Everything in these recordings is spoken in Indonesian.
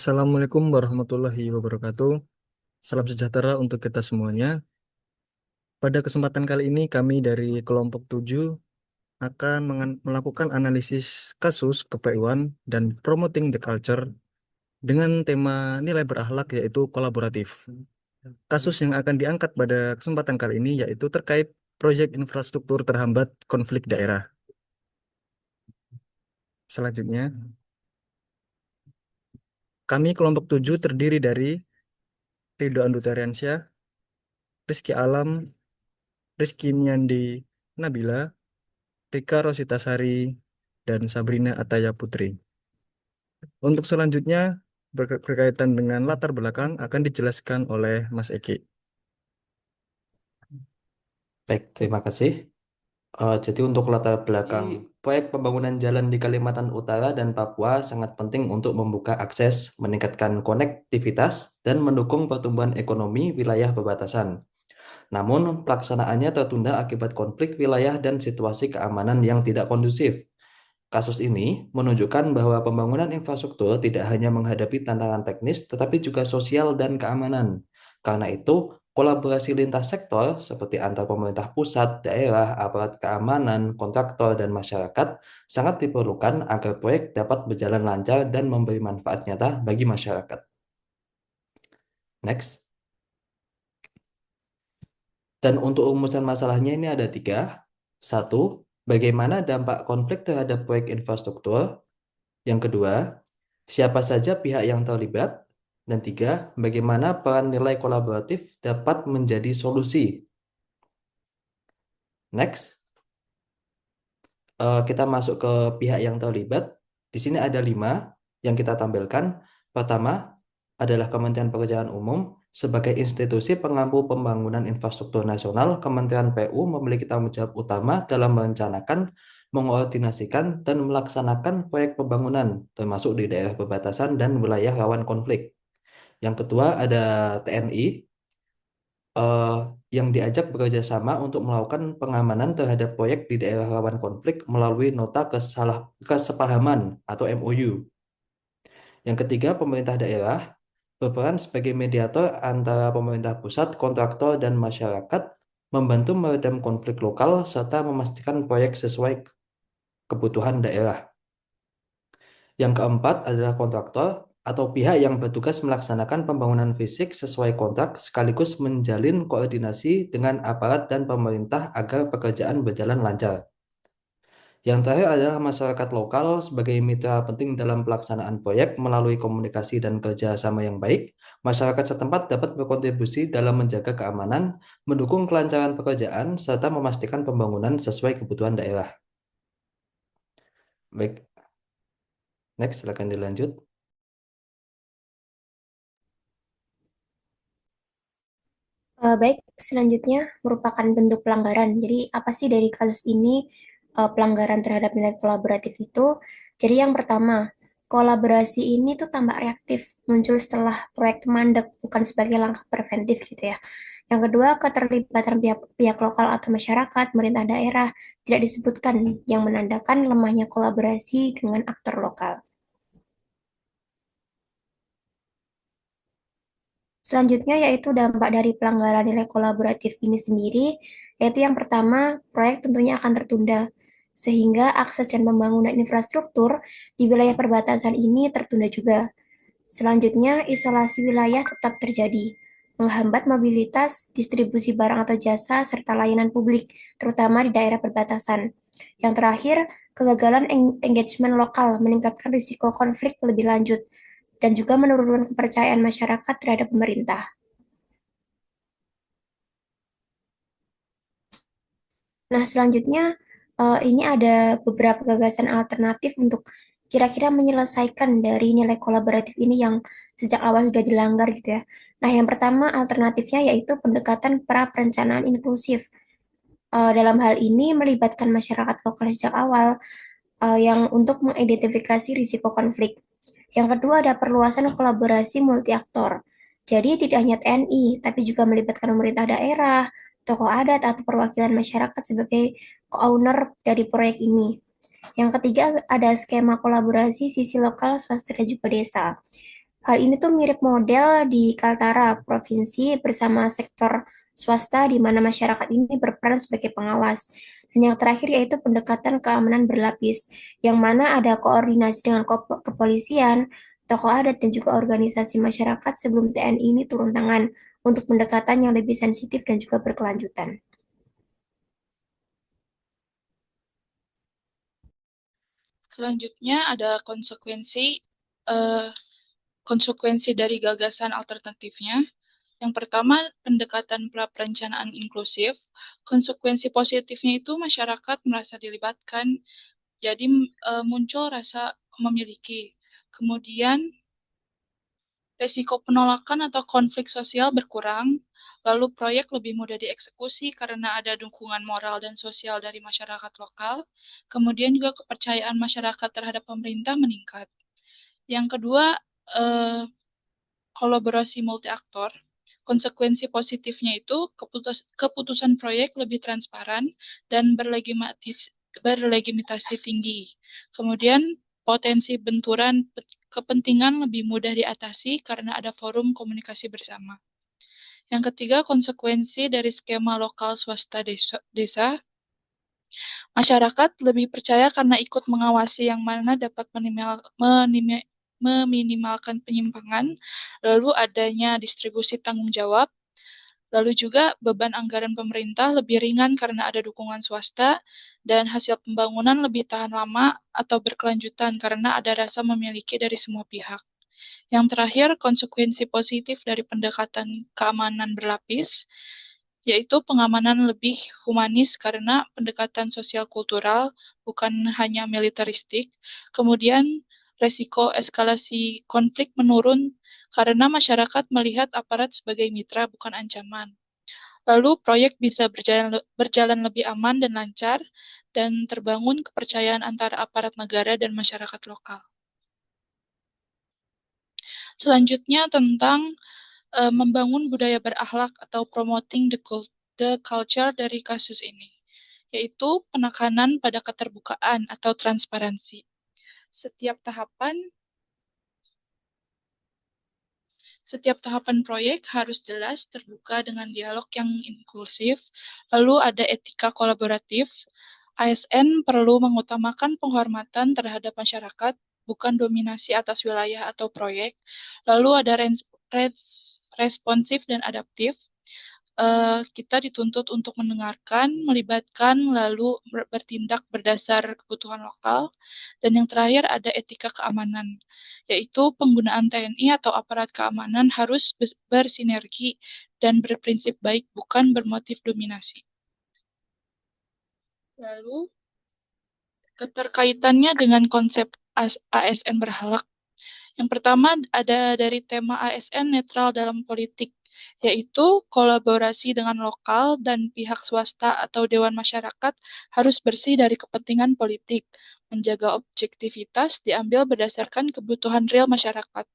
Assalamualaikum warahmatullahi wabarakatuh. Salam sejahtera untuk kita semuanya. Pada kesempatan kali ini kami dari kelompok 7 akan melakukan analisis kasus ke-PU-an dan promoting the culture dengan tema nilai berakhlak yaitu kolaboratif. Kasus yang akan diangkat pada kesempatan kali ini yaitu terkait proyek infrastruktur terhambat konflik daerah. Selanjutnya, kami kelompok 7 terdiri dari Ridho Andutariansyah, Rizky Alam, Rizky Niandi Nabila, Rika Rositasari, dan Sabrina Ataya Putri. Untuk selanjutnya, berkaitan dengan latar belakang akan dijelaskan oleh Mas Eki. Baik, terima kasih. Jadi untuk latar belakang proyek pembangunan jalan di Kalimantan Utara dan Papua sangat penting untuk membuka akses, meningkatkan konektivitas, dan mendukung pertumbuhan ekonomi wilayah perbatasan. Namun, pelaksanaannya tertunda akibat konflik wilayah dan situasi keamanan yang tidak kondusif. Kasus ini menunjukkan bahwa pembangunan infrastruktur tidak hanya menghadapi tantangan teknis, tetapi juga sosial dan keamanan. Karena itu, kolaborasi lintas sektor seperti antar pemerintah pusat, daerah, aparat keamanan, kontraktor, dan masyarakat sangat diperlukan agar proyek dapat berjalan lancar dan memberi manfaat nyata bagi masyarakat. Next. Dan untuk rumusan masalahnya ini ada tiga. Satu, bagaimana dampak konflik terhadap proyek infrastruktur? Yang kedua, siapa saja pihak yang terlibat? Dan tiga, bagaimana peran nilai kolaboratif dapat menjadi solusi? Next, kita masuk ke pihak yang terlibat. Di sini ada 5 yang kita tampilkan. Pertama adalah Kementerian Pekerjaan Umum. Sebagai institusi pengampu pembangunan infrastruktur nasional, Kementerian PU memiliki tanggung jawab utama dalam merencanakan, mengoordinasikan, dan melaksanakan proyek pembangunan, termasuk di daerah perbatasan dan wilayah rawan konflik. Yang kedua ada TNI, eh, yang diajak bekerja sama untuk melakukan pengamanan terhadap proyek di daerah rawan konflik melalui nota kesepahaman atau MOU. Yang ketiga, pemerintah daerah berperan sebagai mediator antara pemerintah pusat, kontraktor, dan masyarakat, membantu meredam konflik lokal serta memastikan proyek sesuai kebutuhan daerah. Yang keempat adalah kontraktor atau pihak yang bertugas melaksanakan pembangunan fisik sesuai kontrak sekaligus menjalin koordinasi dengan aparat dan pemerintah agar pekerjaan berjalan lancar. Yang terakhir adalah masyarakat lokal sebagai mitra penting dalam pelaksanaan proyek melalui komunikasi dan kerjasama yang baik. Masyarakat setempat dapat berkontribusi dalam menjaga keamanan, mendukung kelancaran pekerjaan, serta memastikan pembangunan sesuai kebutuhan daerah. Baik, next silakan dilanjut. Baik, selanjutnya merupakan bentuk pelanggaran. Jadi, apa sih dari kasus ini pelanggaran terhadap nilai kolaboratif itu? Jadi, yang pertama, kolaborasi ini tuh tambah reaktif, muncul setelah proyek itu mandek, bukan sebagai langkah preventif gitu ya. Yang kedua, keterlibatan pihak lokal atau masyarakat, pemerintah daerah tidak disebutkan, yang menandakan lemahnya kolaborasi dengan aktor lokal. Selanjutnya yaitu dampak dari pelanggaran nilai kolaboratif ini sendiri, yaitu yang pertama, proyek tentunya akan tertunda, sehingga akses dan pembangunan infrastruktur di wilayah perbatasan ini tertunda juga. Selanjutnya, isolasi wilayah tetap terjadi, menghambat mobilitas, distribusi barang atau jasa, serta layanan publik, terutama di daerah perbatasan. Yang terakhir, kegagalan engagement lokal meningkatkan risiko konflik lebih lanjut, dan juga menurunkan kepercayaan masyarakat terhadap pemerintah. Nah, selanjutnya ini ada beberapa gagasan alternatif untuk kira-kira menyelesaikan dari nilai kolaboratif ini yang sejak awal sudah dilanggar gitu ya. Nah, yang pertama alternatifnya yaitu pendekatan pra perencanaan inklusif. Dalam hal ini melibatkan masyarakat lokal sejak awal yang untuk mengidentifikasi risiko konflik. Yang kedua ada perluasan kolaborasi multi aktor. Jadi tidak hanya TNI, tapi juga melibatkan pemerintah daerah, tokoh adat atau perwakilan masyarakat sebagai co-owner dari proyek ini. Yang ketiga ada skema kolaborasi sisi lokal, swasta dan juga desa. Hal ini tuh mirip model di Kaltara, provinsi bersama sektor swasta di mana masyarakat ini berperan sebagai pengawas. Dan yang terakhir yaitu pendekatan keamanan berlapis, yang mana ada koordinasi dengan kepolisian, tokoh adat, dan juga organisasi masyarakat sebelum TNI ini turun tangan untuk pendekatan yang lebih sensitif dan juga berkelanjutan. Selanjutnya ada eh, konsekuensi dari gagasan alternatifnya. Yang pertama, pendekatan pra-perencanaan inklusif. Konsekuensi positifnya itu masyarakat merasa dilibatkan, jadi muncul rasa memiliki. Kemudian, resiko penolakan atau konflik sosial berkurang, lalu proyek lebih mudah dieksekusi karena ada dukungan moral dan sosial dari masyarakat lokal. Kemudian juga kepercayaan masyarakat terhadap pemerintah meningkat. Yang kedua, eh, kolaborasi multi-aktor. Konsekuensi positifnya itu keputusan proyek lebih transparan dan berlegitimasi tinggi. Kemudian potensi benturan kepentingan lebih mudah diatasi karena ada forum komunikasi bersama. Yang ketiga, konsekuensi dari skema lokal swasta desa. Masyarakat lebih percaya karena ikut mengawasi yang mana dapat meminimalkan penyimpangan, lalu adanya distribusi tanggung jawab, lalu juga beban anggaran pemerintah lebih ringan karena ada dukungan swasta, dan hasil pembangunan lebih tahan lama atau berkelanjutan karena ada rasa memiliki dari semua pihak. Yang terakhir, konsekuensi positif dari pendekatan keamanan berlapis, yaitu pengamanan lebih humanis karena pendekatan sosial kultural, bukan hanya militeristik. Kemudian, resiko eskalasi konflik menurun karena masyarakat melihat aparat sebagai mitra, bukan ancaman. Lalu, proyek bisa berjalan lebih aman dan lancar, dan terbangun kepercayaan antara aparat negara dan masyarakat lokal. Selanjutnya tentang membangun budaya berakhlak atau promoting the culture dari kasus ini, yaitu penekanan pada keterbukaan atau transparansi. Setiap tahapan proyek harus jelas, terbuka dengan dialog yang inklusif, lalu ada etika kolaboratif. ASN perlu mengutamakan penghormatan terhadap masyarakat, bukan dominasi atas wilayah atau proyek. Lalu ada responsif dan adaptif. Kita dituntut untuk mendengarkan, melibatkan, lalu bertindak berdasar kebutuhan lokal. Dan yang terakhir ada etika keamanan, yaitu penggunaan TNI atau aparat keamanan harus bersinergi dan berprinsip baik, bukan bermotif dominasi. Lalu, keterkaitannya dengan konsep ASN berhalak. Yang pertama ada dari tema ASN netral dalam politik, yaitu kolaborasi dengan lokal dan pihak swasta atau dewan masyarakat harus bersih dari kepentingan politik, menjaga objektivitas diambil berdasarkan kebutuhan real masyarakat.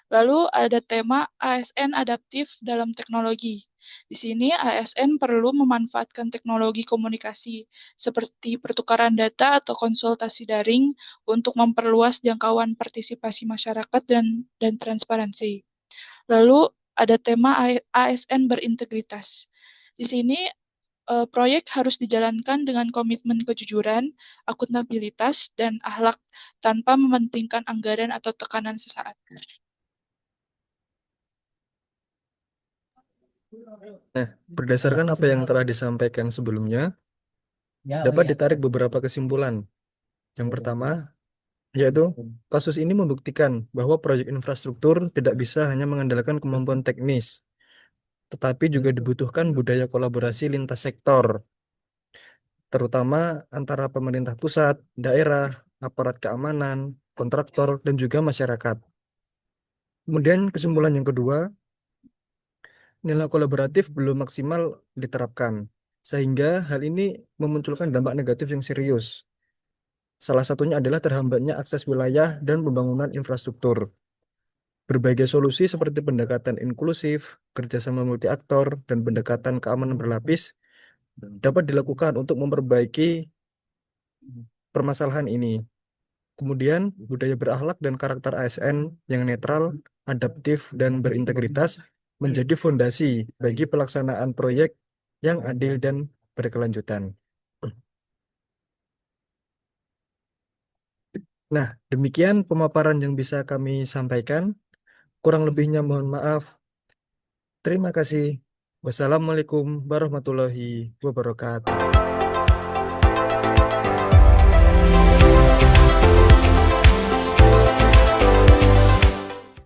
Lalu ada tema ASN adaptif dalam teknologi. Di sini ASN perlu memanfaatkan teknologi komunikasi seperti pertukaran data atau konsultasi daring untuk memperluas jangkauan partisipasi masyarakat dan transparansi. Lalu ada tema ASN berintegritas. Di sini proyek harus dijalankan dengan komitmen kejujuran, akuntabilitas, dan akhlak tanpa mementingkan anggaran atau tekanan sesaat. Nah, berdasarkan apa yang telah disampaikan sebelumnya, dapat ditarik beberapa kesimpulan. Yang pertama, yaitu kasus ini membuktikan bahwa proyek infrastruktur tidak bisa hanya mengandalkan kemampuan teknis, tetapi juga dibutuhkan budaya kolaborasi lintas sektor, terutama antara pemerintah pusat, daerah, aparat keamanan, kontraktor, dan juga masyarakat. Kemudian kesimpulan yang kedua, nilai kolaboratif belum maksimal diterapkan, sehingga hal ini memunculkan dampak negatif yang serius. Salah satunya adalah terhambatnya akses wilayah dan pembangunan infrastruktur. Berbagai solusi seperti pendekatan inklusif, kerjasama multi aktor, dan pendekatan keamanan berlapis dapat dilakukan untuk memperbaiki permasalahan ini. Kemudian, budaya berakhlak dan karakter ASN yang netral, adaptif, dan berintegritas menjadi fondasi bagi pelaksanaan proyek yang adil dan berkelanjutan. Nah, demikian pemaparan yang bisa kami sampaikan. Kurang lebihnya mohon maaf. Terima kasih. Wassalamualaikum warahmatullahi wabarakatuh.